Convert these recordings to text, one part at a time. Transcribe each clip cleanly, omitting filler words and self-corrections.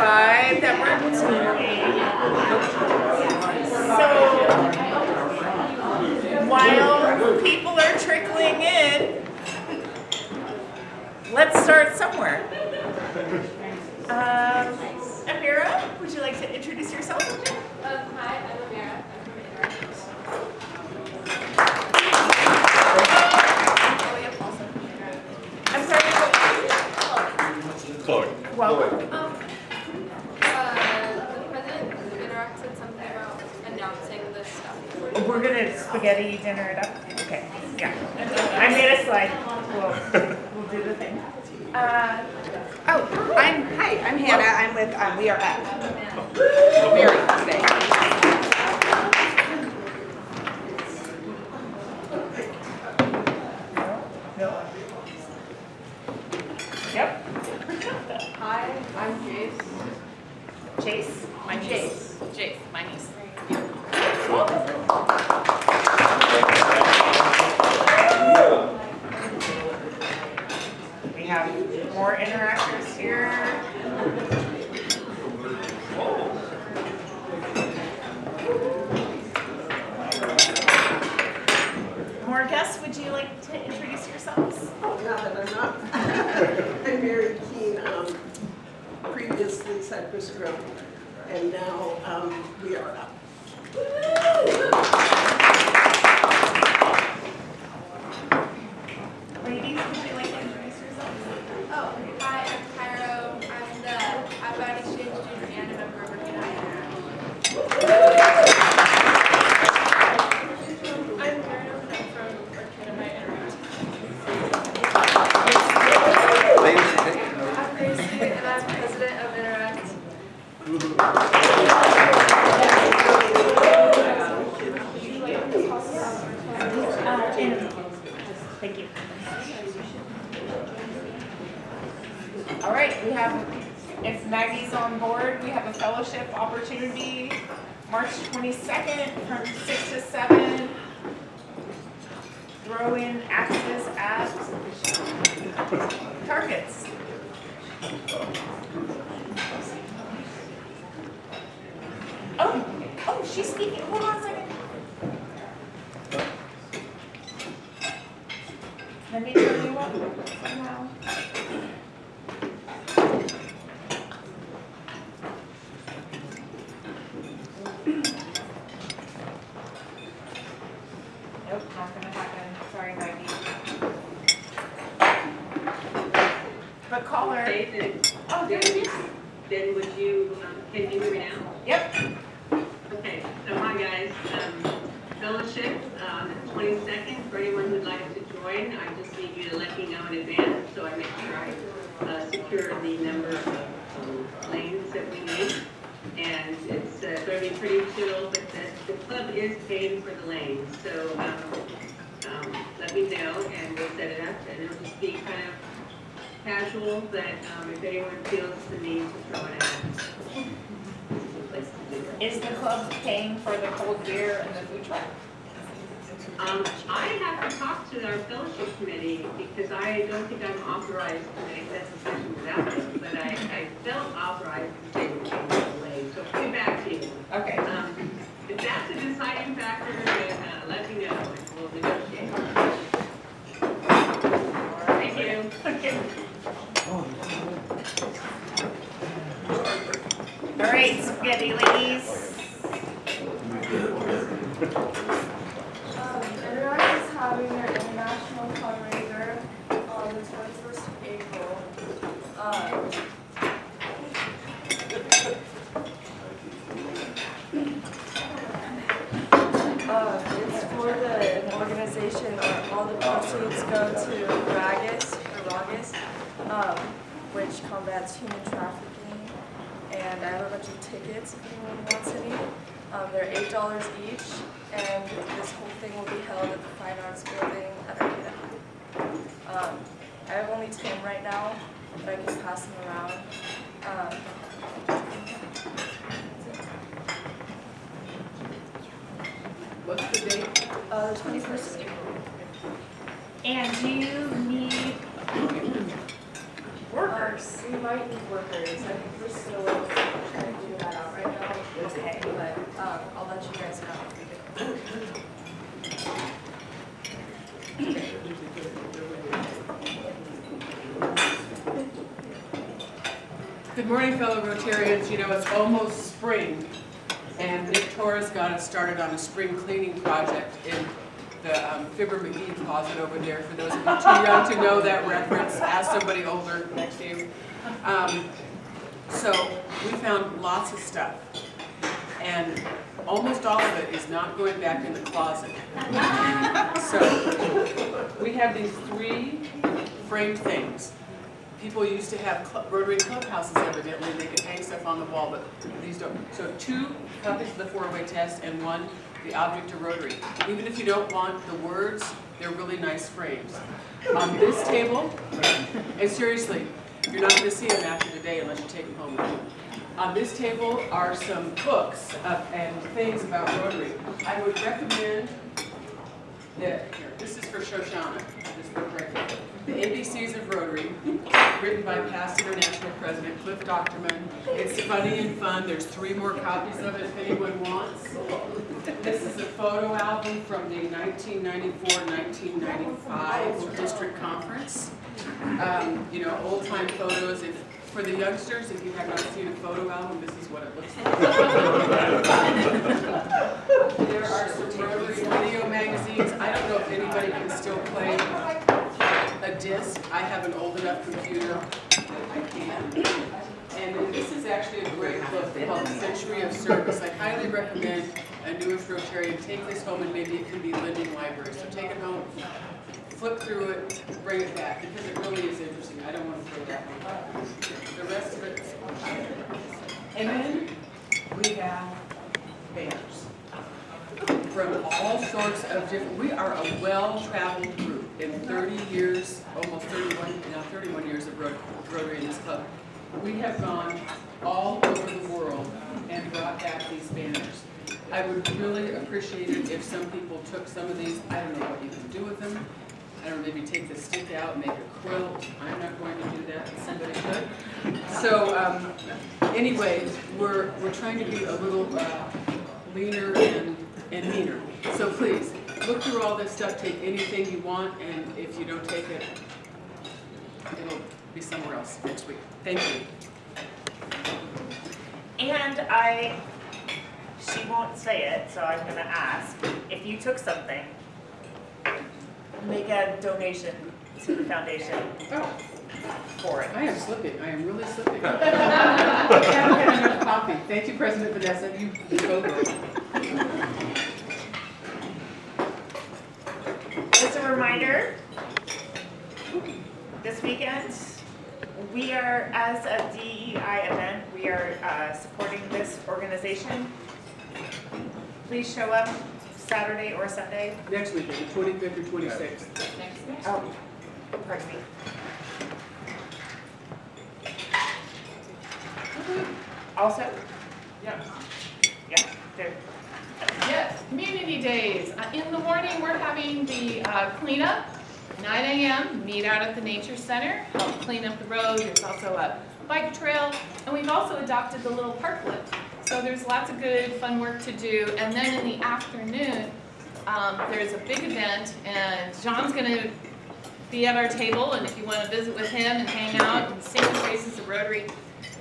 vibe that we're doing. So while people are trickling in, let's start somewhere. Amira, would you like to introduce yourself? Hi, I'm Amira. I'm from Interact. I'm sorry. Chloe. Welcome. The president of Interact said something about announcing this stuff. We're gonna spaghetti dinner it up. Okay. Yeah. I made a slide. We'll do the thing. I'm Hannah. I'm with we are at Mary today. No. Yep. Hi, I'm Jace. Chase. My niece. Jace, my niece. We have more interactors here. More guests, would you like to introduce yourselves? Now that I'm not, I'm Mary Keehn, previously Cypress Grove, and now we are up. Ladies, would you like to introduce yourselves? Oh, hi, I'm Cairo. I'm the outbound exchange student and a member of Arcata High Interact. I'm Myrna, and I'm from Arcata High Interact. I'm Gracie, and I'm president of Interact. Thank you. All right, we have, if Maggie's on board, we have a fellowship opportunity March 22nd from 6 to 7. Throw in axes at targets. Oh, she's speaking. Hold on a second. Let me turn you up somehow. Nope, not gonna happen. Sorry, Maggie. But call her. Oh, there it is. Then would you, can you hear me now? Yep. Okay, so hi guys, fellowship, the 22nd, for anyone who'd like to join, I just need you to let me know in advance, so I make sure I secure the number of lanes that we need. And it's going to be pretty chill, but the club is paying for the lanes, so let me know and we'll set it up, and it'll just be kind of casual, but if anyone feels the need to throw it out. Is the club paying for the cold beer and the food truck? I have to talk to our fellowship committee because I don't think I'm authorized to make that decision without them, but I felt authorized to say we're changing the lane, so I'll get back to you. Okay. If that's a deciding factor, then let me know and we'll negotiate. Thank you. Okay. All right, spaghetti ladies. Interact is having their international fundraiser on the 21st of April. It's for the organization, all the proceeds go to RCAS, which combats human trafficking. And I have a bunch of tickets if anyone wants any. They're $8 each, and this whole thing will be held at the Fine Arts Building at Arcata High. I have only 10 right now, but I can pass them around. What's the date? The 21st of April. And do you need workers? We might need workers. I think we're still trying to figure that out right now. Okay. But I'll let you guys know. Good morning, fellow Rotarians. You know, it's almost spring, and Nick Torres got us started on a spring cleaning project in the Fibber McGee closet over there. For those of you too young to know that reference, ask somebody older next to you. So we found lots of stuff, and almost all of it is not going back in the closet. So we have these 3 framed things. People used to have Rotary clubhouses evidently, they could hang stuff on the wall, but these don't. So 2 copies of the 4-way test and 1, the object of Rotary. Even if you don't want the words, they're really nice frames. On this table, and seriously, you're not going to see them after today unless you take them home with you. On this table are some books and things about Rotary. I would recommend that, here, this is for Shoshana, this book right here. The ABCs of Rotary, written by past international president Cliff Docterman. It's funny and fun. There's 3 more copies of it if anyone wants. This is a photo album from the 1994-1995 district conference. You know, old-time photos. For the youngsters, if you have not seen a photo album, this is what it looks like. There are some Rotary video magazines. I don't know if anybody can still play a disc. I have an old enough computer that I can. And then this is actually a great book called Century of Service. I highly recommend a newish Rotarian take this home, and maybe it can be living library. So take it home, flip through it, bring it back, because it really is interesting. I don't want to throw that one. The rest of it. And then we have banners from all sorts of different, we are a well-traveled group in 30 years, almost 31 years of Rotary in this club. We have gone all over the world and brought back these banners. I would really appreciate it if some people took some of these. I don't know what you can do with them. I don't know, maybe take the stick out, make a quilt. I'm not going to do that, but somebody could. So anyway, we're trying to be a little leaner and meaner. So please, look through all this stuff, take anything you want, and if you don't take it, it'll be somewhere else next week. Thank you. And she won't say it, so I'm gonna ask, if you took something, make a donation to the foundation for it. I am slipping. I am really slipping. I haven't had enough coffee. Thank you, President Vanessa. You go girl. Just a reminder, this weekend, we are, as a DEI event, we are supporting this organization. Please show up Saturday or Sunday. Next weekend, the 25th or 26th. Oh, pardon me. Also, yeah, there. Yes, community days. In the morning, we're having the cleanup, 9 a.m., meet out at the Nature Center, help clean up the road. There's also a bike trail, and we've also adopted the little parklet. So there's lots of good, fun work to do. And then in the afternoon, there's a big event, and John's going to be at our table, and if you want to visit with him and hang out and sing the praises of Rotary,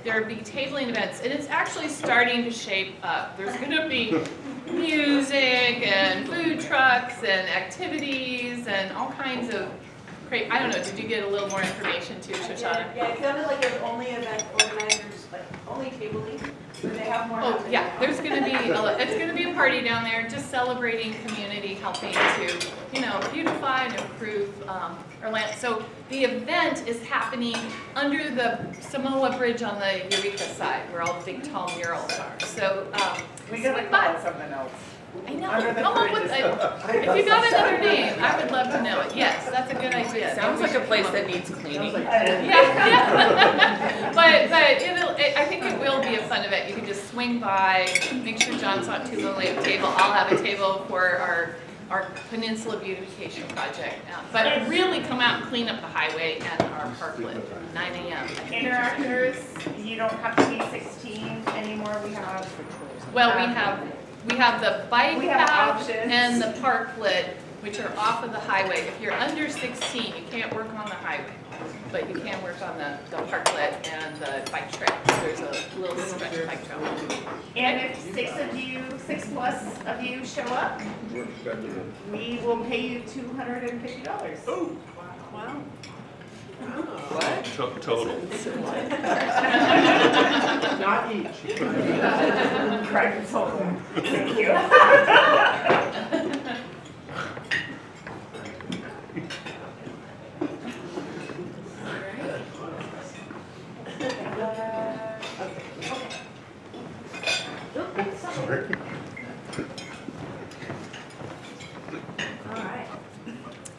there will be tabling events, and it's actually starting to shape up. There's going to be music and food trucks and activities and all kinds of great, I don't know, did you get a little more information too, Shoshana? Yeah, it sounded like it was only event organizers, like only tabling, but they have more. Oh, yeah, there's going to be, it's going to be a party down there, just celebrating community, helping to, you know, beautify and improve our land. So the event is happening under the Samoa Bridge on the Eureka side, where all the big tall murals are. So We gotta call it something else. I know. Under the Come up with, if you got another name, I would love to know it. Yes, that's a good idea. Sounds like a place that needs cleaning. Yeah. But I think it will be a fun event. You can just swing by, make sure John's not too lonely at the table. I'll have a table for our our Peninsula Beautification Project. But really come out and clean up the highway and our parklet, 9 a.m. Interactors, you don't have to be 16 anymore. We have. Well, we have the bike We have path options. and the parklet, which are off of the highway. If you're under 16, you can't work on the highway, but you can work on the parklet and the bike trail. There's a little stretch bike trail. And if 6 plus of you show up, we will pay you $250. Oh, Wow. what? Total. Not each. Correct, total. Thank you. Sorry. All right.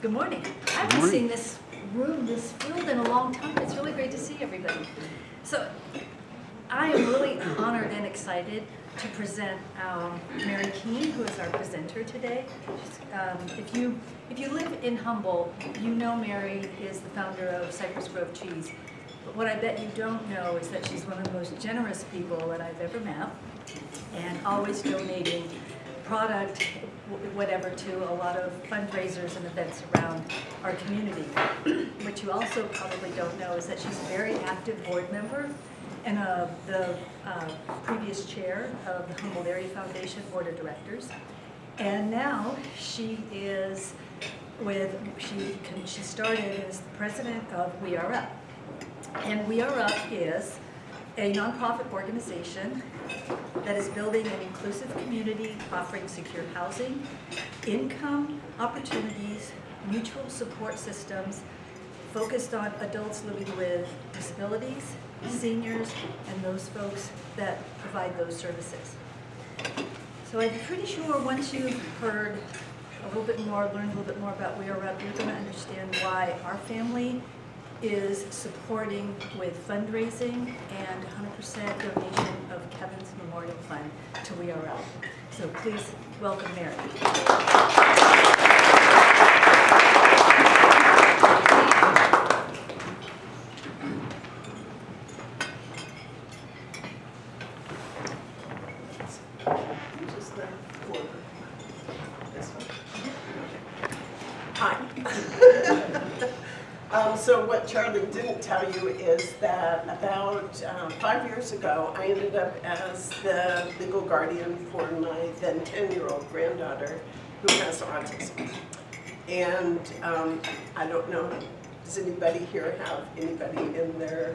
Good morning. I haven't seen this room this filled in a long time. It's really great to see everybody. So I am really honored and excited to present Mary Keehn, who is our presenter today. If you live in Humboldt, you know Mary is the founder of Cypress Grove Cheese. But what I bet you don't know is that she's one of the most generous people that I've ever met, and always donating product, whatever, to a lot of fundraisers and events around our community. What you also probably don't know is that she's a very active board member and the previous chair of the Humboldt Area Foundation Board of Directors. And now she is she started as the president of We Are Up. And We Are Up is a nonprofit organization that is building an inclusive community offering secure housing, income opportunities, mutual support systems focused on adults living with disabilities, seniors, and those folks that provide those services. So I'm pretty sure once you've heard a little bit more, learned a little bit more about We Are Up, you're going to understand why our family is supporting with fundraising and 100% donation of Kevin's Memorial Fund to We Are Up. So please welcome Mary. Just the corner. This one. Hi. So what Charlie didn't tell you is that about 5 years ago, I ended up as the legal guardian for my then 10-year-old granddaughter who has autism. And I don't know, does anybody here have anybody in their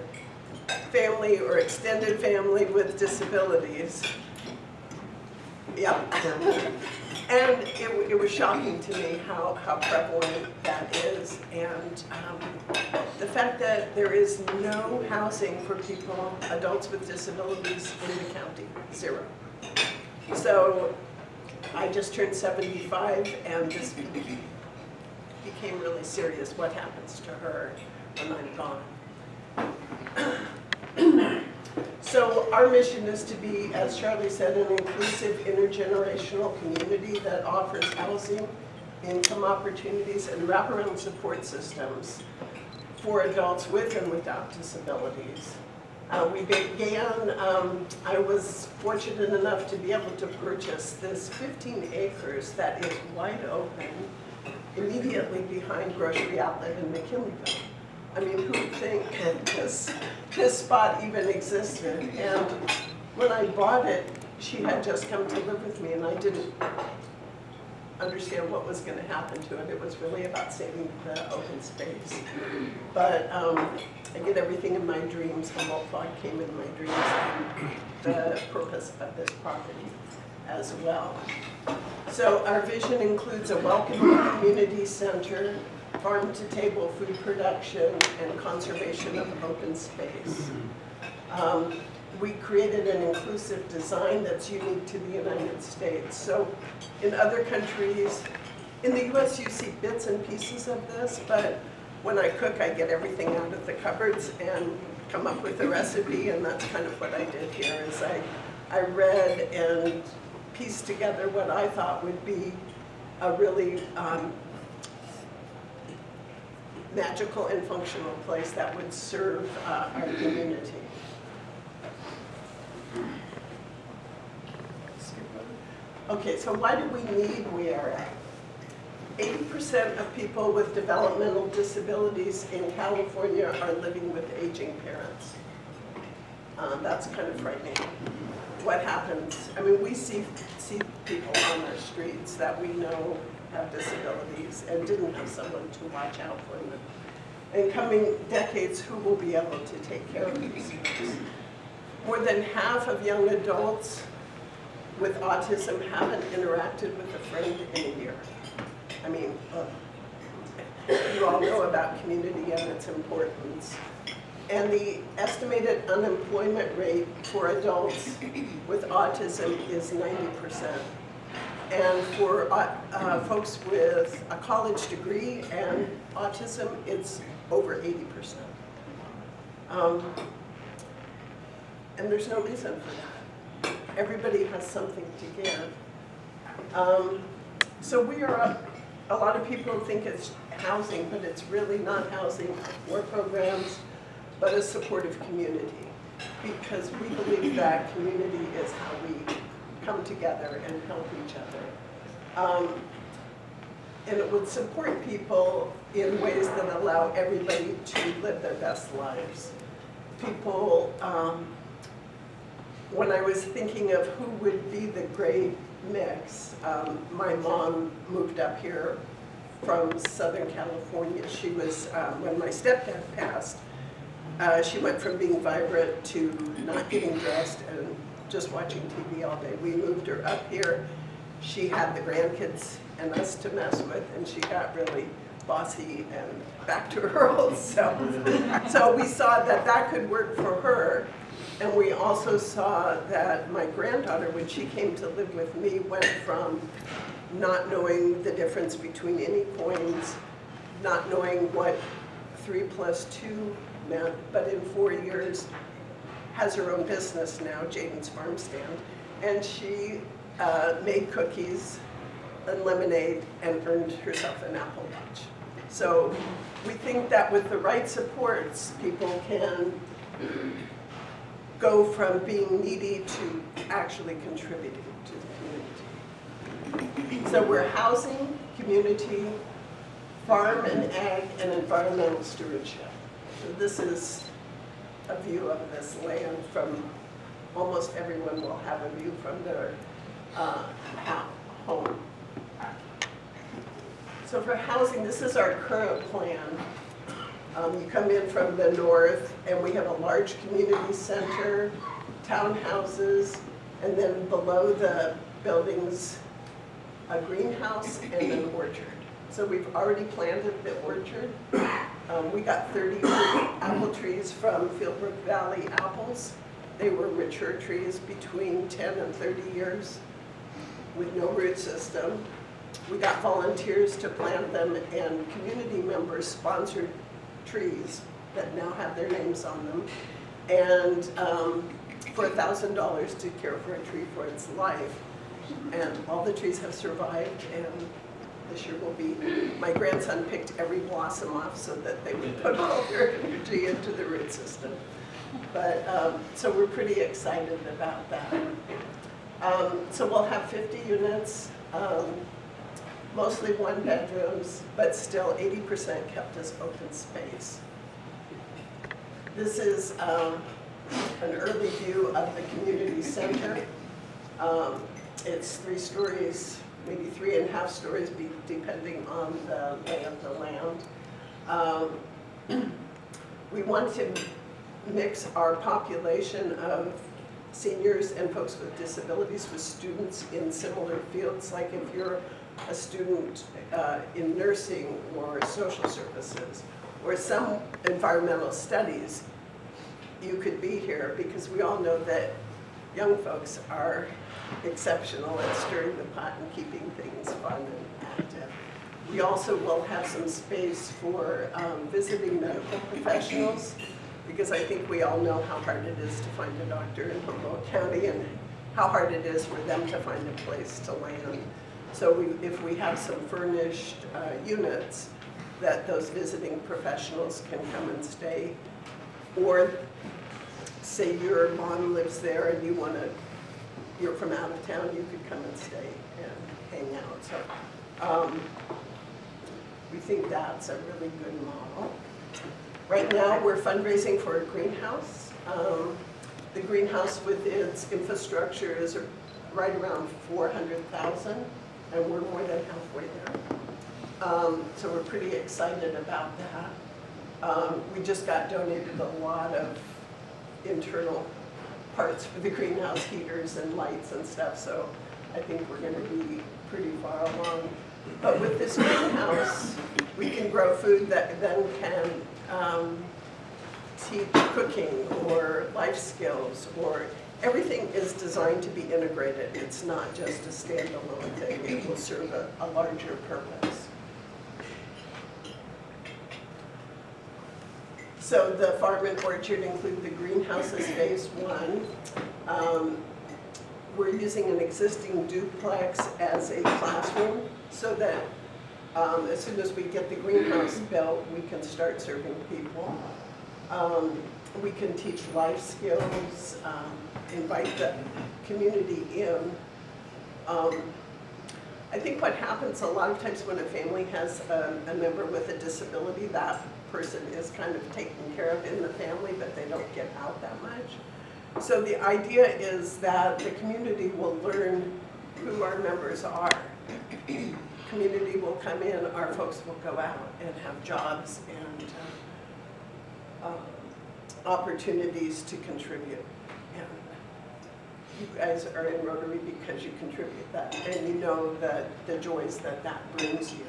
family or extended family with disabilities? Yeah. And it was shocking to me how prevalent that is, and the fact that there is no housing for people, adults with disabilities in the county, 0. So I just turned 75, and this became really serious. What happens to her when I'm gone? So our mission is to be, as Charlie said, an inclusive intergenerational community that offers housing, income opportunities, and wraparound support systems for adults with and without disabilities. We began, I was fortunate enough to be able to purchase this 15 acres that is wide open immediately behind Grocery Outlet in McKinleyville. I mean, who would think this spot even existed? And when I bought it, she had just come to live with me, and I didn't understand what was going to happen to it. It was really about saving the open space. But I get everything in my dreams. Humboldt Fog came in my dreams, and the purpose of this property as well. So our vision includes a welcoming community center, farm-to-table food production, and conservation of open space. We created an inclusive design that's unique to the United States. So in other countries, in the US you see bits and pieces of this, but when I cook I get everything out of the cupboards and come up with a recipe, and that's kind of what I did here. Is I read and pieced together what I thought would be a really magical and functional place that would serve our community. Okay, so why do we need We Are At? 80% of people with developmental disabilities in California are living with aging parents. That's kind of frightening. What happens? I mean, we see people on our streets that we know have disabilities and didn't have someone to watch out for them. In coming decades, who will be able to take care of these folks? More than half of young adults with autism haven't interacted with a friend in a year. I mean, you all know about community and its importance. And the estimated unemployment rate for adults with autism is 90%. And for folks with a college degree and autism, it's over 80%. And there's no reason for that. Everybody has something to give. So We Are Up. A lot of people think it's housing, but it's really not housing or programs, but a supportive community. Because we believe that community is how we come together and help each other. And it would support people in ways that allow everybody to live their best lives. People, when I was thinking of who would be the great mix, my mom moved up here from Southern California. She was, when my stepdad passed, she went from being vibrant to not getting dressed and just watching TV all day. We moved her up here. She had the grandkids and us to mess with, and she got really bossy and back to her old self. So we saw that that could work for her. And we also saw that my granddaughter, when she came to live with me, went from not knowing the difference between any coins, not knowing what 3 + 2 meant, but in 4 years has her own business now, Jaden's Farm Stand. And she made cookies and lemonade and earned herself an Apple Watch. So we think that with the right supports, people can go from being needy to actually contributing to the community. So we're housing, community, farm and ag, and environmental stewardship. So this is a view of this land from, almost everyone will have a view from their home. So for housing, this is our current plan. You come in from the north, and we have a large community center, townhouses, and then below the buildings, a greenhouse and an orchard. So we've already planted the orchard. We got 30 apple trees from Fieldbrook Valley Apples. They were mature trees between 10 and 30 years with no root system. We got volunteers to plant them, and community members sponsored trees that now have their names on them, and for $1,000 to care for a tree for its life. And all the trees have survived, and this year will be, my grandson picked every blossom off so that they would put all their energy into the root system. But, so we're pretty excited about that. So we'll have 50 units, mostly 1 bedrooms, but still 80% kept as open space. This is an early view of the community center. It's 3 stories, maybe 3.5 stories, depending on the lay of the land. We want to mix our population of seniors and folks with disabilities with students in similar fields. Like if you're a student in nursing or social services or some environmental studies, you could be here, because we all know that young folks are exceptional at stirring the pot and keeping things fun and active. We also will have some space for visiting medical professionals, because I think we all know how hard it is to find a doctor in Humboldt County and how hard it is for them to find a place to land. So if we have some furnished units, that those visiting professionals can come and stay. Or say your mom lives there and you're from out of town, you could come and stay and hang out. So we think that's a really good model. Right now, we're fundraising for a greenhouse. The greenhouse with its infrastructure is right around $400,000, and we're more than halfway there. So we're pretty excited about that. We just got donated a lot of internal parts for the greenhouse, heaters and lights and stuff, so I think we're gonna be pretty far along. But with this greenhouse, we can grow food that then can teach cooking or life skills, or everything is designed to be integrated. It's not just a standalone thing. It will serve a larger purpose. So the farm and orchard include the greenhouses phase 1. We're using an existing duplex as a classroom so that as soon as we get the greenhouse built, we can start serving people. We can teach life skills, invite the community in. I think what happens a lot of times when a family has a member with a disability, that person is kind of taken care of in the family, but they don't get out that much. So the idea is that the community will learn who our members are. Community will come in, our folks will go out and have jobs and opportunities to contribute. And you guys are in Rotary because you contribute that, and you know the joys that brings you.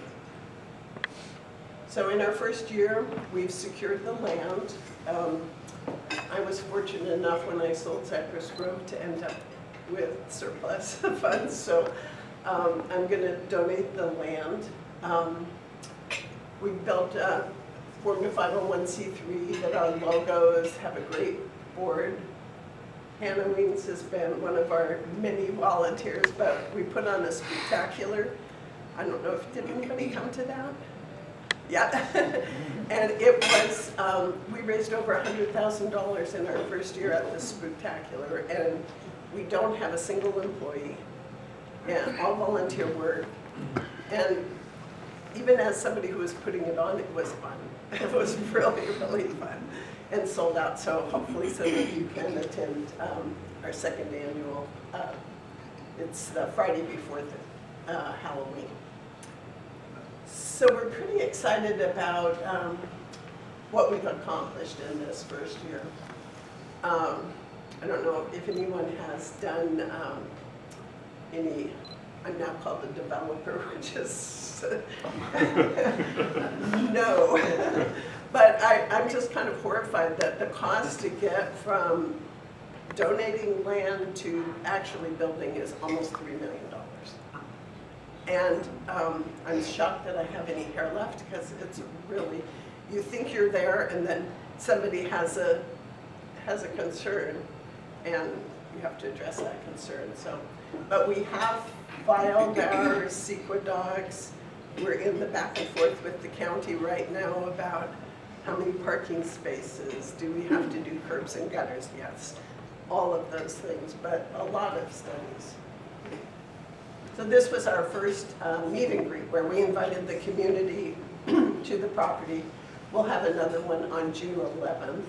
So in our first year, we've secured the land. I was fortunate enough when I sold Cypress Grove to end up with surplus funds, so I'm going to donate the land. We built formed a 501c3 that our logos have a great board. Hannah Weens has been one of our many volunteers, but we put on a spectacular. I don't know if, did anybody come to that? Yeah, and it was, we raised over $100,000 in our first year at the spectacular, and we don't have a single employee, and all volunteer work. And even as somebody who was putting it on, it was fun. It was really, really fun and sold out, so hopefully some of you can attend our second annual. It's the Friday before the Halloween. So we're pretty excited about what we've accomplished in this first year. I don't know if anyone has done any, I'm now called a developer, which is no. But I'm just kind of horrified that the cost to get from donating land to actually building is almost $3 million. And I'm shocked that I have any hair left, because it's really, you think you're there and then somebody has a concern and you have to address that concern. So, but we have filed our CEQA docs. We're in the back and forth with the county right now about how many parking spaces, do we have to do curbs and gutters? Yes, all of those things, but a lot of studies. So this was our first meet and greet where we invited the community to the property. We'll have another one on June 11th.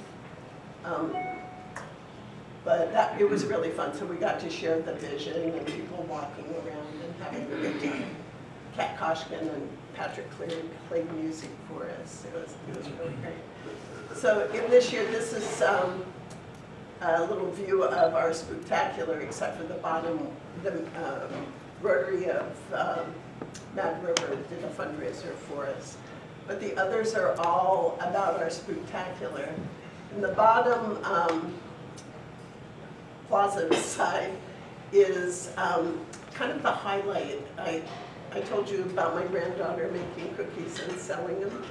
But it was really fun. So we got to share the vision and people walking around and having a good time. Kat Koshkin and Patrick Cleary played music for us. It was really great. So in this year, this is a little view of our spectacular, except for the bottom, the Rotary of Mad River did a fundraiser for us. But the others are all about our spectacular. In the bottom plaza side is kind of the highlight. I told you about my granddaughter making cookies and selling them.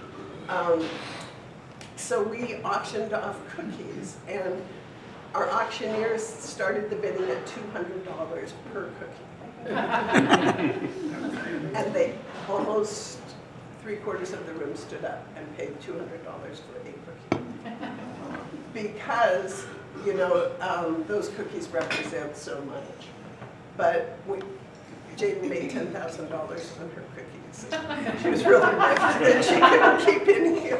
So we auctioned off cookies, and our auctioneers started the bidding at $200 per cookie. And they almost 3/4 of the room stood up and paid $200 for a cookie. Because, you know, those cookies represent so much. But Jaden made $10,000 on her cookies. She was really rich, and she couldn't keep any.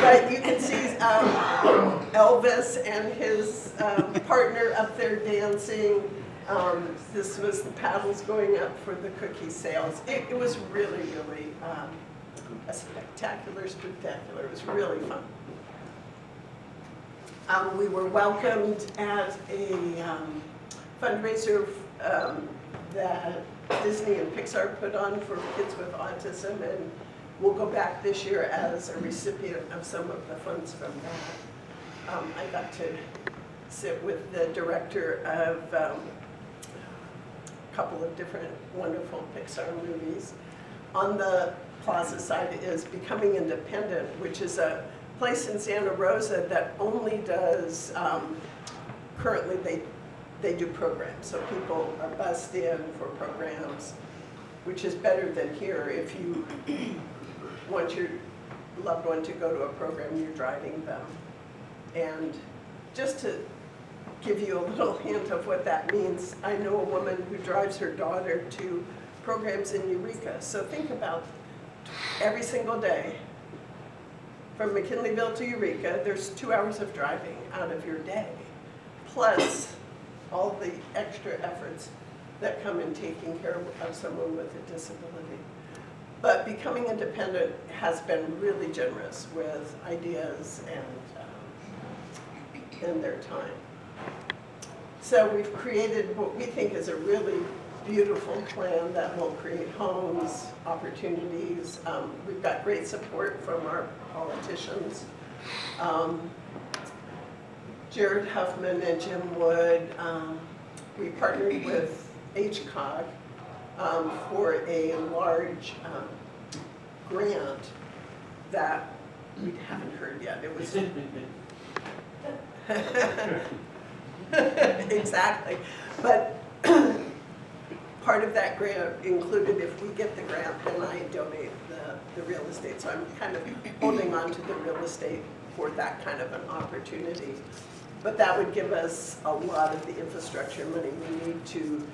But you can see Elvis and his partner up there dancing. This was the paddles going up for the cookie sales. It was really, really a spectacular. It was really fun. We were welcomed at a fundraiser that Disney and Pixar put on for kids with autism, and we'll go back this year as a recipient of some of the funds from that. I got to sit with the director of a couple of different wonderful Pixar movies. On the plaza side is Becoming Independent, which is a place in Santa Rosa that only does, currently they do programs. So people are bussed in for programs, which is better than here. If you want your loved one to go to a program, you're driving them. And just to give you a little hint of what that means, I know a woman who drives her daughter to programs in Eureka. So think about every single day, from McKinleyville to Eureka, there's 2 hours of driving out of your day, plus all the extra efforts that come in taking care of someone with a disability. But Becoming Independent has been really generous with ideas and their time. So we've created what we think is a really beautiful plan that will create homes, opportunities. We've got great support from our politicians. Jared Huffman and Jim Wood. We partnered with HCOG for a large grant that we haven't heard yet. It was exactly, but part of that grant included, if we get the grant, then I donate the real estate. So I'm kind of holding on to the real estate for that kind of an opportunity. But that would give us a lot of the infrastructure money we need to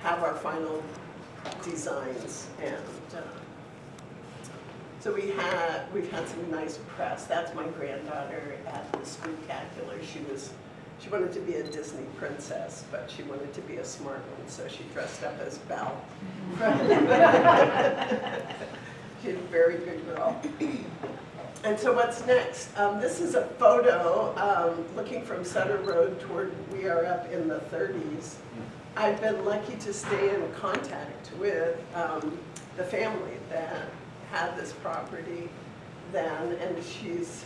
have our final designs. And so we've had some nice press. That's my granddaughter at the spectacular. She wanted to be a Disney princess, but she wanted to be a smart one, so she dressed up as Belle. She's a very good girl. And so what's next? This is a photo looking from Sutter Road toward, we are up in the 30s. I've been lucky to stay in contact with the family that had this property then, and she's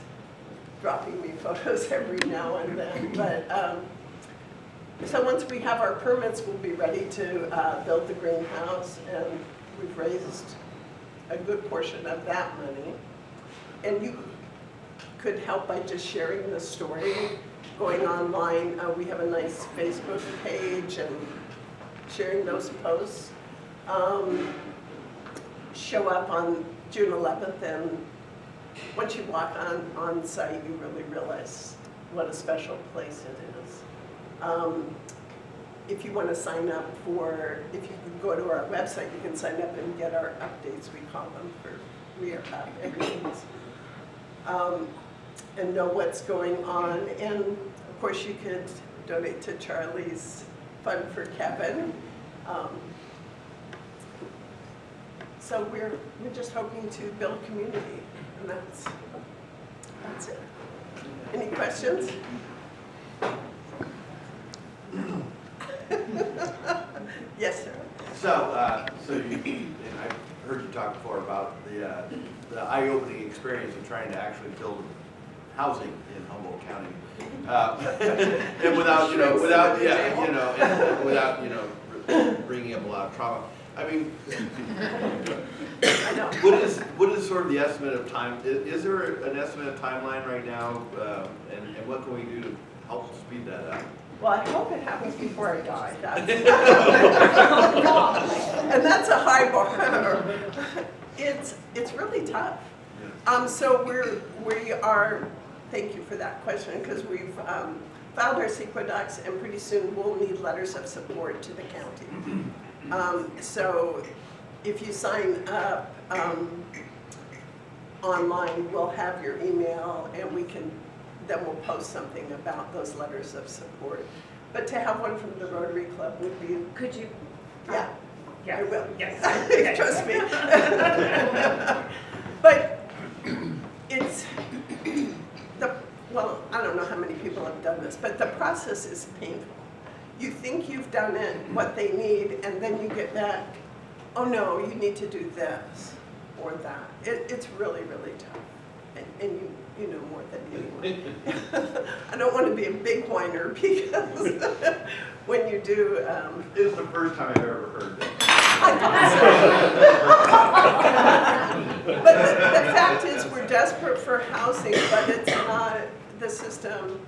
dropping me photos every now and then. But so once we have our permits, we'll be ready to build the greenhouse, and we've raised a good portion of that money. And you could help by just sharing the story, going online. We have a nice Facebook page, and sharing those posts. Show up on June 11th, and once you walk on site, you really realize what a special place it is. If you want to sign up if you can go to our website, you can sign up and get our updates, we call them, we are up everything's, and know what's going on. And of course, you could donate to Charlie's Fund for Kevin. So we're just hoping to build community, and that's it. Any questions? Yes, sir. So you, and I've heard you talk before about the eye-opening experience of trying to actually build housing in Humboldt County, and without bringing up a lot of trauma. I mean, what is sort of the estimate of time? Is there an estimate of timeline right now, and what can we do to help speed that up? Well, I hope it happens before I die. And that's a high bar. It's really tough. So we are, thank you for that question, because we've filed our CEQA docs, and pretty soon we'll need letters of support to the county. So if you sign up online, we'll have your email, and then we'll post something about those letters of support. But to have one from the Rotary Club would be, Could you? yeah, Yeah. I will. Yes. Okay. Trust me. But it's, well, I don't know how many people have done this, but the process is painful. You think you've done it, what they need, and then you get back, oh no, you need to do this or that. It's really, really tough. And you know more than anyone. I don't want to be a big whiner, because when you do... This is the first time I've ever heard that. But the fact is, we're desperate for housing, but it's not the system,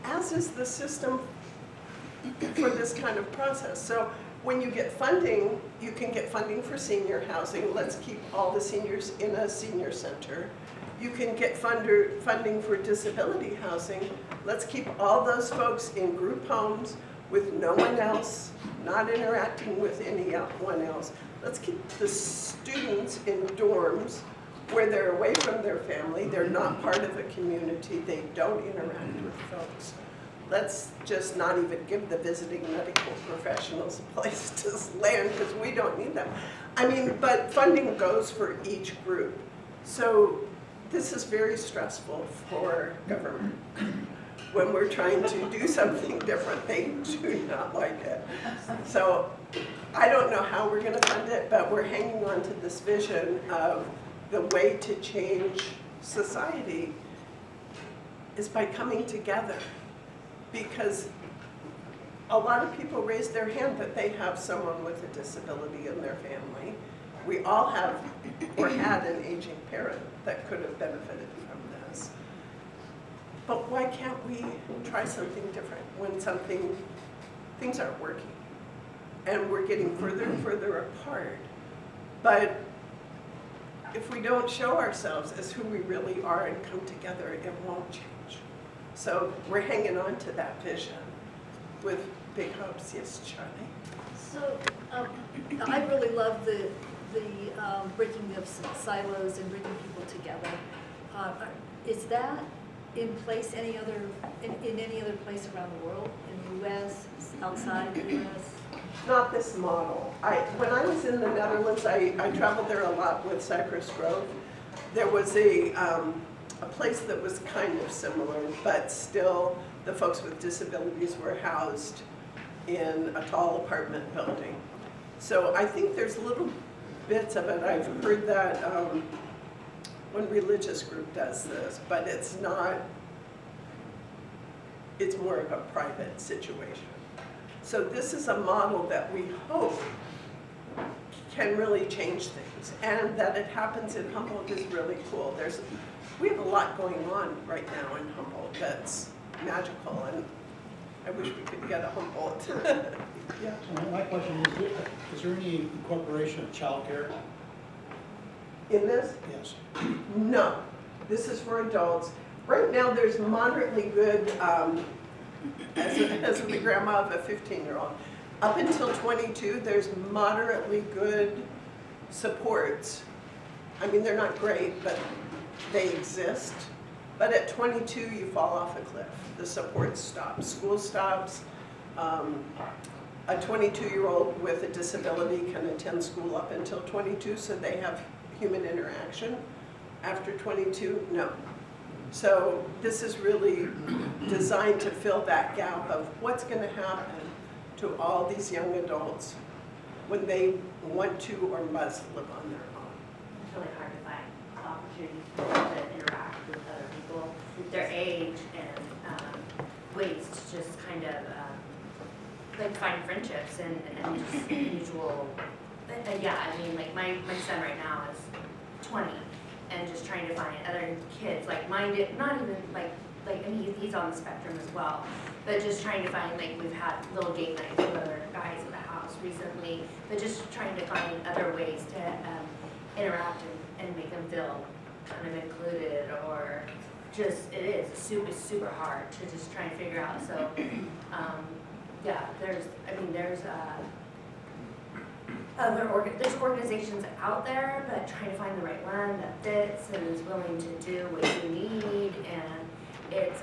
as is the system for this kind of process. So when you get funding, you can get funding for senior housing. Let's keep all the seniors in a senior center. You can get funding for disability housing. Let's keep all those folks in group homes with no one else, not interacting with anyone else. Let's keep the students in dorms where they're away from their family, they're not part of a community, they don't interact with folks. Let's just not even give the visiting medical professionals a place to land, because we don't need them. I mean, but funding goes for each group. So this is very stressful for government. When we're trying to do something different, they do not like it. So I don't know how we're going to fund it, but we're hanging on to this vision of the way to change society is by coming together. Because a lot of people raise their hand that they have someone with a disability in their family. We all have or had an aging parent that could have benefited from this. But why can't we try something different when things aren't working? And we're getting further and further apart. But if we don't show ourselves as who we really are and come together, it won't change. So we're hanging on to that vision with big hopes. Yes, Charlie? So I really love the breaking of silos and bringing people together. Is that in place in any other place around the world, in the U.S., outside the U.S.? Not this model. When I was in the Netherlands, I traveled there a lot with Cypress Grove. There was a place that was kind of similar, but still the folks with disabilities were housed in a tall apartment building. So I think there's little bits of it. I've heard that one religious group does this, but it's not, it's more of a private situation. So this is a model that we hope can really change things, and that it happens in Humboldt is really cool. We have a lot going on right now in Humboldt that's magical, and I wish we could get a Humboldt. Yeah. So my question is there any incorporation of childcare? In this? Yes. No. This is for adults. Right now, there's moderately good, as the grandma of a 15-year-old, up until 22, there's moderately good supports. I mean, they're not great, but they exist. But at 22, you fall off a cliff. The support stops. School stops. A 22-year-old with a disability can attend school up until 22, so they have human interaction. After 22, no. So this is really designed to fill that gap of what's going to happen to all these young adults when they want to or must live on their own. It's really hard to find opportunities for them to interact with other people their age and ways to just kind of like find friendships and just mutual. Yeah, I mean, like my son right now is 20 and just trying to find other kids like minded, not even like like, I mean, he's on the spectrum as well. But just trying to find, like, we've had little game nights with other guys in the house recently, but just trying to find other ways to interact and make them feel kind of included, or just, it is super hard to just try and figure out. So, yeah, there's there's organizations out there, but trying to find the right one that fits and is willing to do what you need, and it's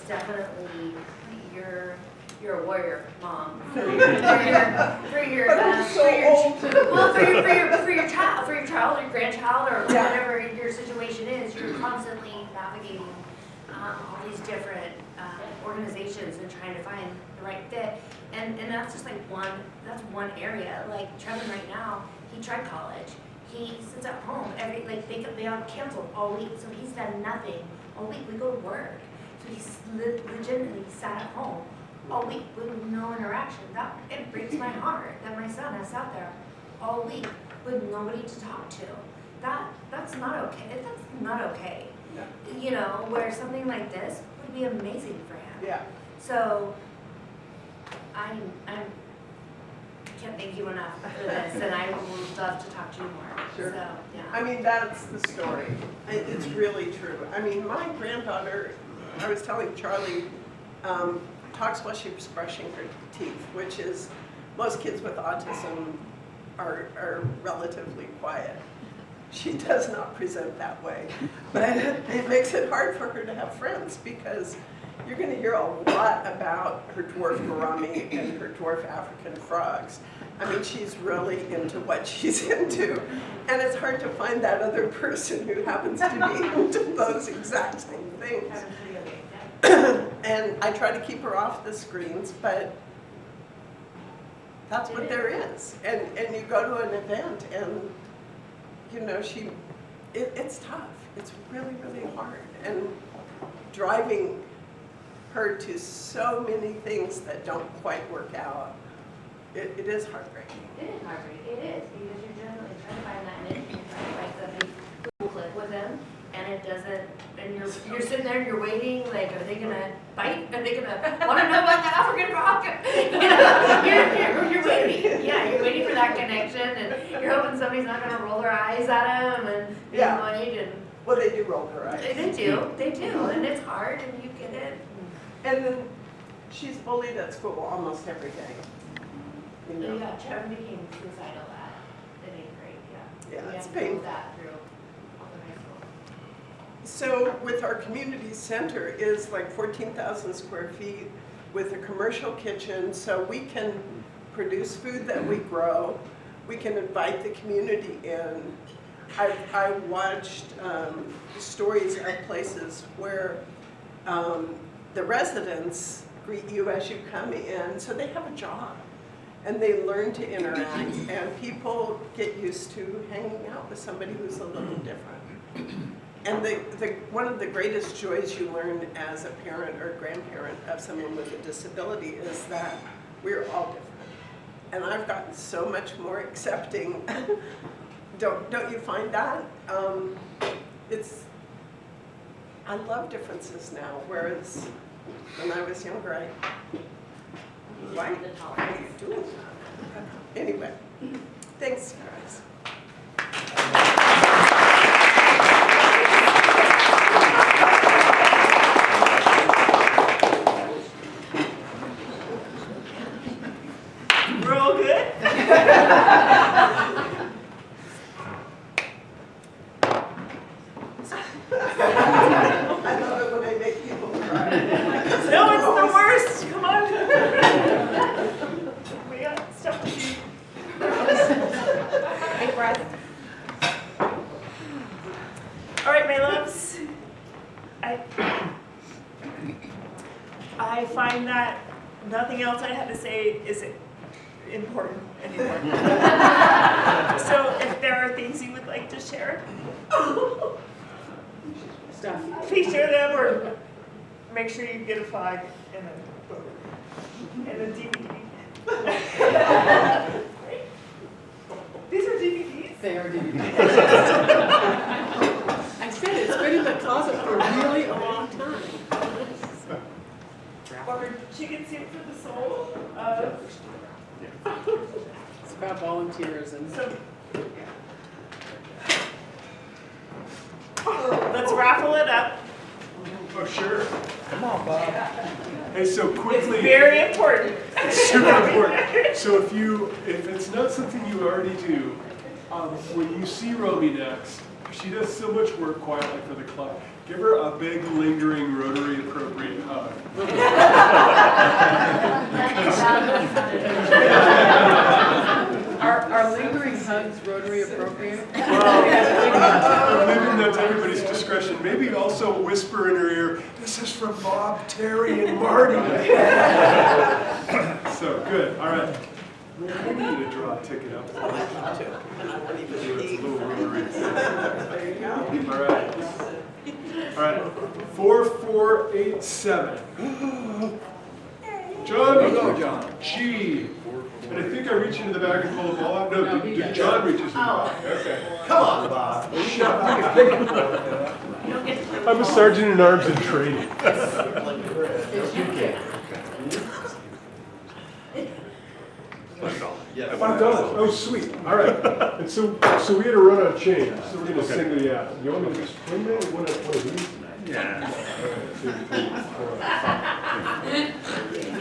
definitely you're a warrior, mom, for your child, or your grandchild, or whatever your situation is. You're constantly navigating all these different organizations and trying to find the right fit. And that's just like one area. Like Trevor right now, he tried college. He sits at home they are canceled all week, so he's done nothing all week. We go to work, so he's legitimately sat at home all week with no interaction. It breaks my heart that my son has sat there all week with nobody to talk to. That's not okay. That's not okay. No. You know, where something like this would be amazing for him. Yeah. So I can't thank you enough for this, and I would love to talk to you more. Sure. So, yeah. I mean, that's the story. It's really true. I mean, my granddaughter, I was telling Charlie, talks while she was brushing her teeth, which is, most kids with autism are relatively quiet. She does not present that way, but it makes it hard for her to have friends, because you're going to hear a lot about her dwarf gourami and her dwarf African frogs. I mean, she's really into what she's into, and it's hard to find that other person who happens to be into those exact same things. And I try to keep her off the screens, but that's what there is. And you go to an event, and you know, it's tough. It's really, really hard. And driving her to so many things that don't quite work out, it is heartbreaking. It is heartbreaking. It is, because you're generally trying to find that niche, you're trying to find somebody who will click with them, and it doesn't, and you're sitting there and you're waiting, like, are they gonna bite? Are they gonna want to know about the African frog? You know, you're waiting. Yeah, you're waiting for that connection, and you're hoping somebody's not gonna roll their eyes at them and be annoyed. And well, they do roll their eyes. They do, and it's hard, and you get it. And then she's bullied at school almost every day. You know? Yeah, Trevor became suicidal at 8th grade, Yeah, we it's have to go painful. that through all the high school. So with our community center is like 14,000 square feet with a commercial kitchen, so we can produce food that we grow. We can invite the community in. I watched stories of places where the residents greet you as you come in, so they have a job and they learn to interact, and people get used to hanging out with somebody who's a little different. And one of the greatest joys you learn as a parent or grandparent of someone with a disability is that we're all different. And I've gotten so much more accepting. Don't you find that? I love differences now, whereas when I was younger, why are you doing that? Anyway, thanks, guys. We're all good? I love it when I make people cry. No, it's the worst. Come on. We got stuff to do. Big breath. All right, my loves. I find that nothing else I had to say is important anymore. So if there are things you would like to share, please share them, or make sure you get a flag and a book and a DVD. These are DVDs? They are DVDs. I said it's been in the closet for really a long time. ordered chicken soup for the soul. It's about volunteerism. So let's raffle it up. Oh, sure. Come on, Bob. Hey, so It's quickly. very important. It's super important. So if it's not something you already do, when you see Romy next, she does so much work quietly for the club. Give her a big, lingering, Rotary appropriate hug. Are lingering hugs Rotary appropriate? Well, I'm leaving that to everybody's discretion. Maybe also whisper in her ear, "This is from Bob, Terry, and Marty." So good. All right. I need to draw a ticket up. And I won't even It's a eat. little Rotary. There you go. All right. All right. 4487. John. Go, John. G. And I think I reach into the bag and pull the ball out. No, John reaches in the bag. Okay. Come on, Bob. I'm a sergeant in arms and training. Yes. I'm done. Oh, sweet. All right. And so we had to run on change. So we're gonna single you out. You want me to just swing that? Or one of these? Yeah.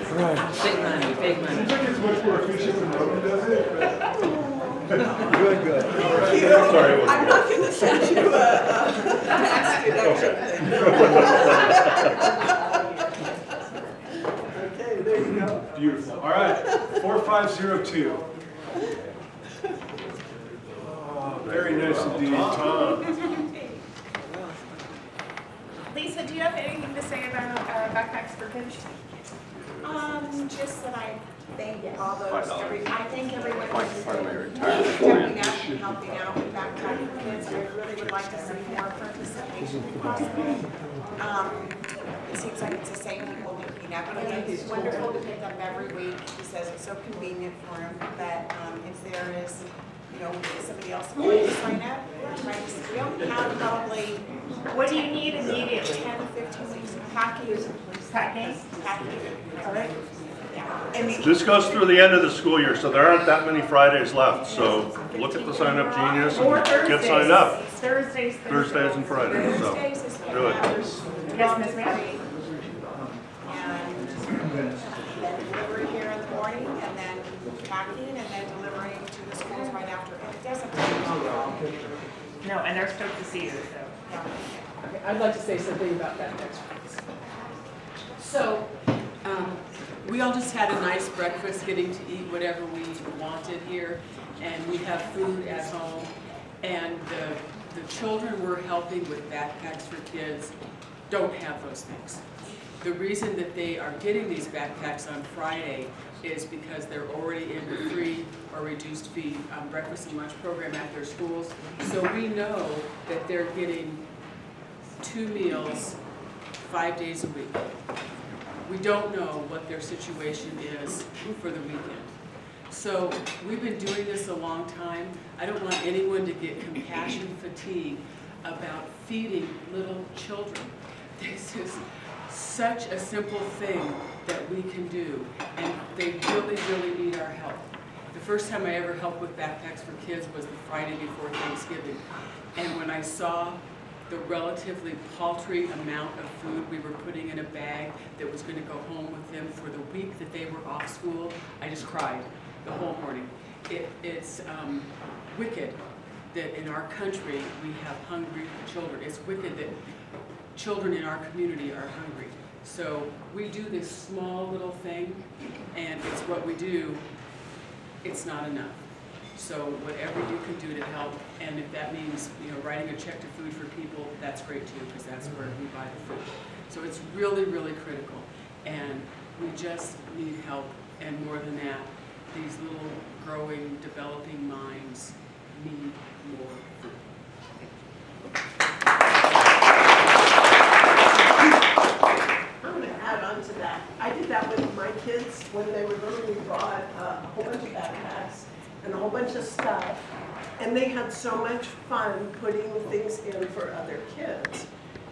All right. Big money, big money. Seems like it's much more efficient than Roman does it. Good. Thank you. Sorry. I'm not going to send you a tax deduction thing. Okay, there you go. Beautiful. All right. 4502. Oh, very nice indeed, Tom. Lisa, do you have anything to say about backpacks for kids? Just that I thank all those, I thank everyone Part who's of my stepping retirement. up and helping out with backpack for kids. I really would like to see more participation if possible. It seems like it's the same people making up, and it's wonderful to pick up every week. He says it's so convenient for him, but if there is, somebody else who wants to sign up, we don't have probably What do you need immediately? 10 to 15 weeks of packing. Packing? All right. This goes through the end of the school year, so there aren't that many Fridays left. So look at the Sign Up Genius Or and Thursdays. get signed up. Thursdays. Thursdays and Fridays, so Thursdays is do it. Yes, Miss Ma'am. And then delivery here in the morning, and then packing, and then delivering to the schools right after. And it doesn't take long at all. No, and they're stoked to see you, so. Yeah. Okay, I'd like to say something about that next week. So, we all just had a nice breakfast, getting to eat whatever we wanted here, and we have food at home. And the children we're helping with backpacks for kids don't have those things. The reason that they are getting these backpacks on Friday is because they're already in the free or reduced fee breakfast and lunch program at their schools. So we know that they're getting 2 meals 5 days a week. We don't know what their situation is for the weekend. So we've been doing this a long time. I don't want anyone to get compassion fatigue about feeding little children. This is such a simple thing that we can do, and they really, really need our help. The first time I ever helped with backpacks for kids was the Friday before Thanksgiving. And when I saw the relatively paltry amount of food we were putting in a bag that was going to go home with them for the week that they were off school, I just cried the whole morning. It's wicked that in our country we have hungry children. It's wicked that children in our community are hungry. So we do this small little thing, and it's what we do. It's not enough. So whatever you can do to help, and if that means writing a check to Food for People, that's great too, because that's where we buy the food. So it's really, really critical, and we just need help. And more than that, these little growing, developing minds need more food. I'm going to add on to that. I did that with my kids when they were little. We brought a whole bunch of backpacks and a whole bunch of stuff, and they had so much fun putting things in for other kids.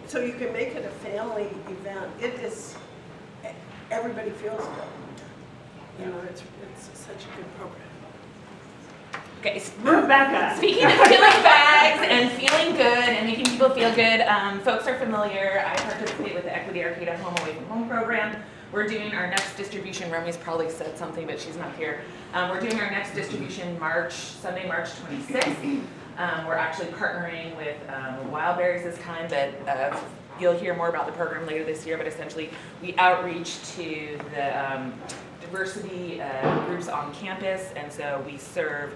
So you can make it a family event. It is, everybody feels good. You know, it's such a good program. Okay, Rebecca. speaking of filling bags and feeling good and making people feel good, folks are familiar. I participate with the Equity Arcata Home Away from Home program. We're doing our next distribution. Romy's probably said something, but she's not here. We're doing our next distribution Sunday, March 26th. We're actually partnering with Wildberries this time, but you'll hear more about the program later this year. But essentially, we outreach to the diversity groups on campus, and so we serve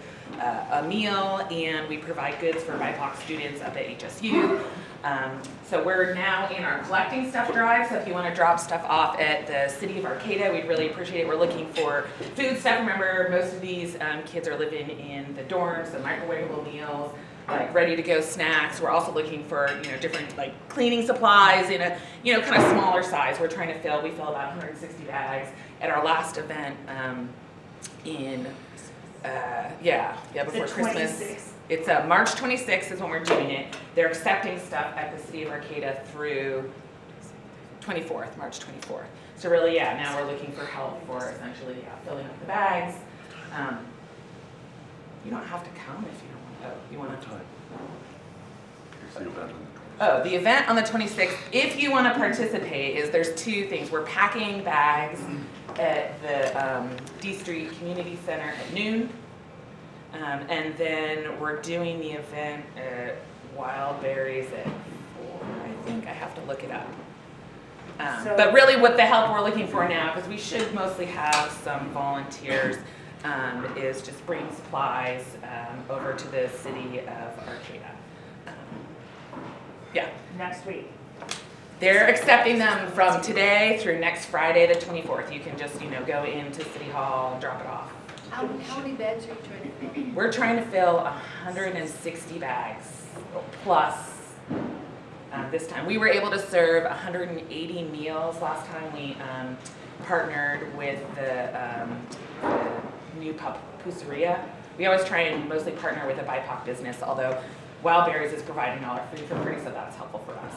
a meal and we provide goods for BIPOC students up at HSU. So we're now in our collecting stuff drive, so if you want to drop stuff off at the City of Arcata, we'd really appreciate it. We're looking for food stuff. Remember, most of these kids are living in the dorms, so microwavable meals, like ready-to-go snacks. We're also looking for, different like cleaning supplies in a, kind of smaller size. We fill about 160 bags at our last event before Christmas. 26th. It's March 26th is when we're doing it. They're accepting stuff at the City of Arcata through March 24th. So really, now we're looking for help for essentially filling up the bags. You don't have to come if you don't want to. You want to? The event on the 26th, if you want to participate, there's two things. We're packing bags at the D Street Community Center at noon. And then we're doing the event at Wildberries at 4, I think. I have to look it up. But really what the help we're looking for now, because we should mostly have some volunteers, is just bring supplies over to the City of Arcata. Next week. They're accepting them from today through next Friday, the 24th. You can just, go into City Hall and drop it off. How many bags are you trying to fill? We're trying to fill 160 bags plus this time. We were able to serve 180 meals last time. We partnered with the new Pupuseria. We always try and mostly partner with a BIPOC business, although Wildberries is providing all our food for free, so that's helpful for us.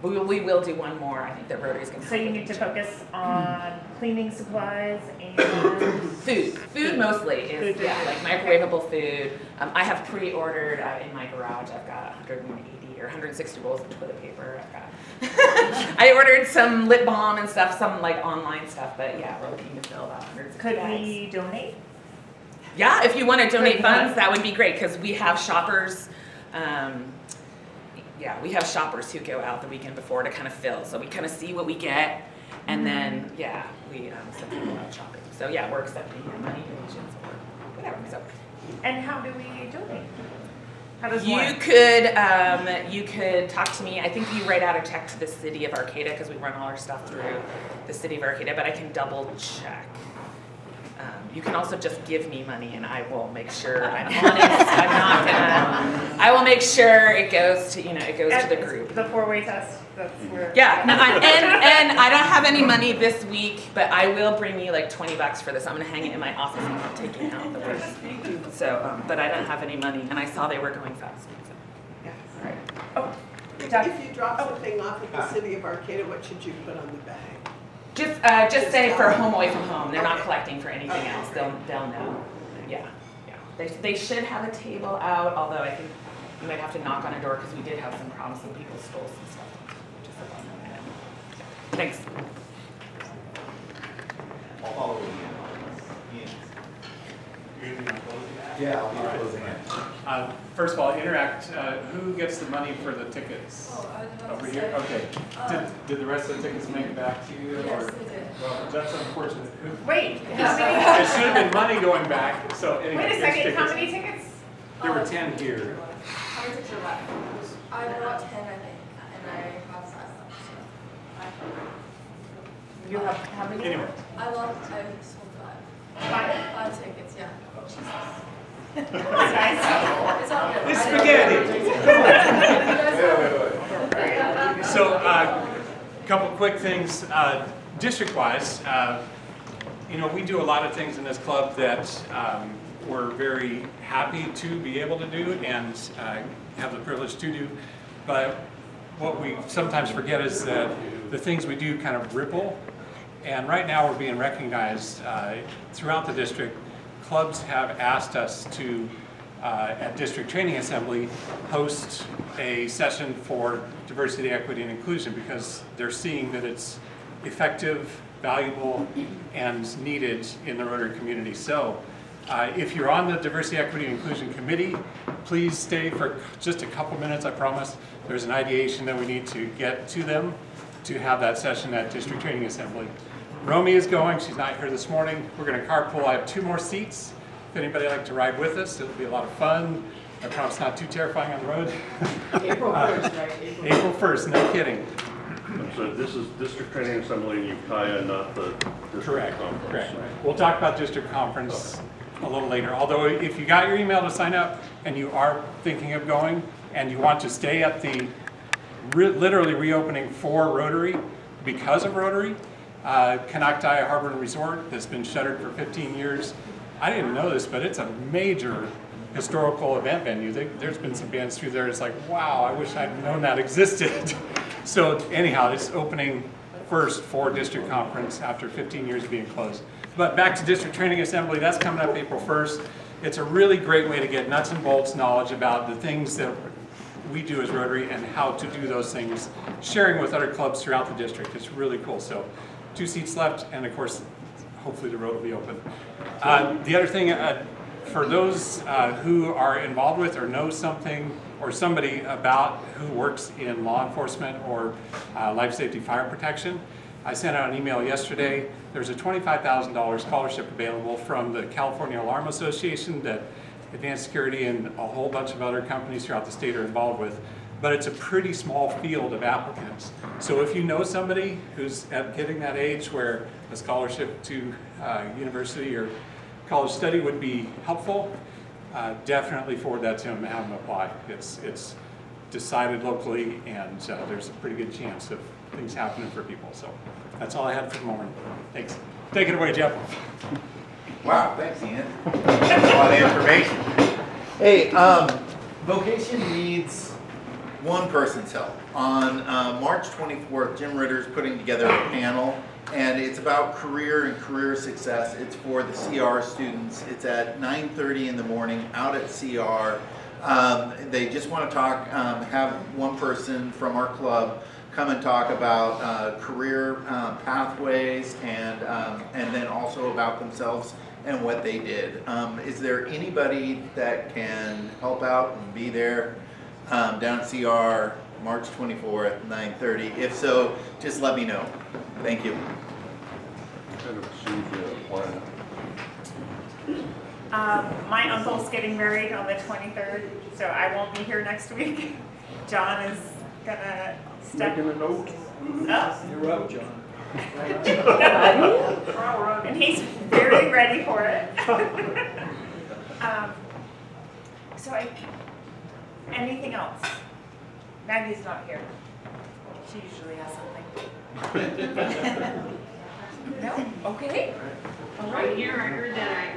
We will do one more. I think that Rotary is going to. So you need to focus on cleaning supplies and food mostly is like microwavable food. I have pre-ordered in my garage. I've got 180 or 160 rolls of toilet paper. I've got. I ordered some lip balm and stuff, some like online stuff. But we're looking to fill about 160 Could bags. we donate? Yeah, if you want to donate funds, that would be great because we have shoppers. We have shoppers who go out the weekend before to kind of fill. So we kind of see what we get, and then we send people out shopping. So we're accepting money donations or whatever. So. And how do we donate? How does you could talk to me. I think you write out a check to the City of Arcata because we run all our stuff through the City of Arcata, but I can double check. You can also just give me money and I will make sure I'm honest. I will make sure it goes to the group. The 4-way test. That's where. Yeah, no, and I don't have any money this week, but I will bring you like $20 for this. I'm gonna hang it in my office and I'm taking out the worst. So, but I don't have any money, and I saw they were going fast. So. All right. If you drop something off at the City of Arcata, what should you put on the bag? Just say for home away from home. They're not collecting for anything else. They'll know. Yeah. They should have a table out, although I think you might have to knock on a door because we did have some problems and people stole some stuff. Just so thanks. I'll follow with you. Yeah, I'll be closing it. First of all, Interact, who gets the money for the tickets? Over here? Okay. Did the rest of the tickets make it back to you? Yes, they did. Well, that's unfortunate. Wait, how There many? should have been money going back, so anyway. Wait a here's second, how tickets. many tickets? There were 10 here. How many tickets are left? I brought 10, I think, and I have 5 left. You have how many? Anyway. I sold 5. 5 tickets, yeah. It's all good. It's spaghetti. So, a couple quick things. District-wise, we do a lot of things in this club that we're very happy to be able to do and have the privilege to do. But what we sometimes forget is that the things we do kind of ripple And right now we're being recognized throughout the district. Clubs have asked us to, at District Training Assembly, host a session for diversity, equity, and inclusion because they're seeing that it's effective, valuable, and needed in the Rotary community. So if you're on the Diversity, Equity, and Inclusion Committee, please stay for just a couple minutes, I promise. There's an ideation that we need to get to them to have that session at District Training Assembly. Romy is going, she's not here this morning. We're gonna carpool, I have 2 more seats. If anybody would like to ride with us, it'll be a lot of fun. I promise not too terrifying on the road. April 1st, right? April 1st, no kidding. So this is District Training Assembly in Ukiah, not the district conference. Correct. We'll talk about district conference a little later. Although if you got your email to sign up and you are thinking of going and you want to stay at the literally reopening for Rotary because of Rotary, Canocti Harbor and Resort that's been shuttered for 15 years. I didn't even know this, but it's a major historical event venue. There's been some bands through there. It's like, wow, I wish I'd known that existed. So anyhow, it's opening first for district conference after 15 years of being closed. But back to District Training Assembly, that's coming up April 1st. It's a really great way to get nuts and bolts knowledge about the things that we do as Rotary and how to do those things, sharing with other clubs throughout the district. It's really cool. So 2 seats left, and of course, hopefully the road will be open. The other thing, for those who are involved with or know something or somebody about who works in law enforcement or life safety fire protection, I sent out an email yesterday. There's a $25,000 scholarship available from the California Alarm Association that Advanced Security and a whole bunch of other companies throughout the state are involved with. But it's a pretty small field of applicants. So if you know somebody who's at getting that age where a scholarship to university or college study would be helpful, definitely forward that to them and have them apply. It's decided locally, and there's a pretty good chance of things happening for people. So that's all I had for the moment. Thanks. Take it away, Jeff. Wow, thanks, Ian. That's a lot of information. Hey, vocation needs one person's help. On March 24th, Jim Ritter's putting together a panel, and it's about career and career success. It's for the CR students. It's at 9:30 in the morning out at CR. They just want to talk, have one person from our club come and talk about career pathways and then also about themselves and what they did. Is there anybody that can help out and be there down at CR March 24th, 9:30? If so, just let me know. Thank you. Kind of assumes you have a plan. My uncle's getting married on the 23rd, so I won't be here next week. John is gonna step. Making a note. Oh. You're up, John. And he's very ready for it. Anything else? Maggie's not here. She usually has something. No? Okay. Right here, I heard that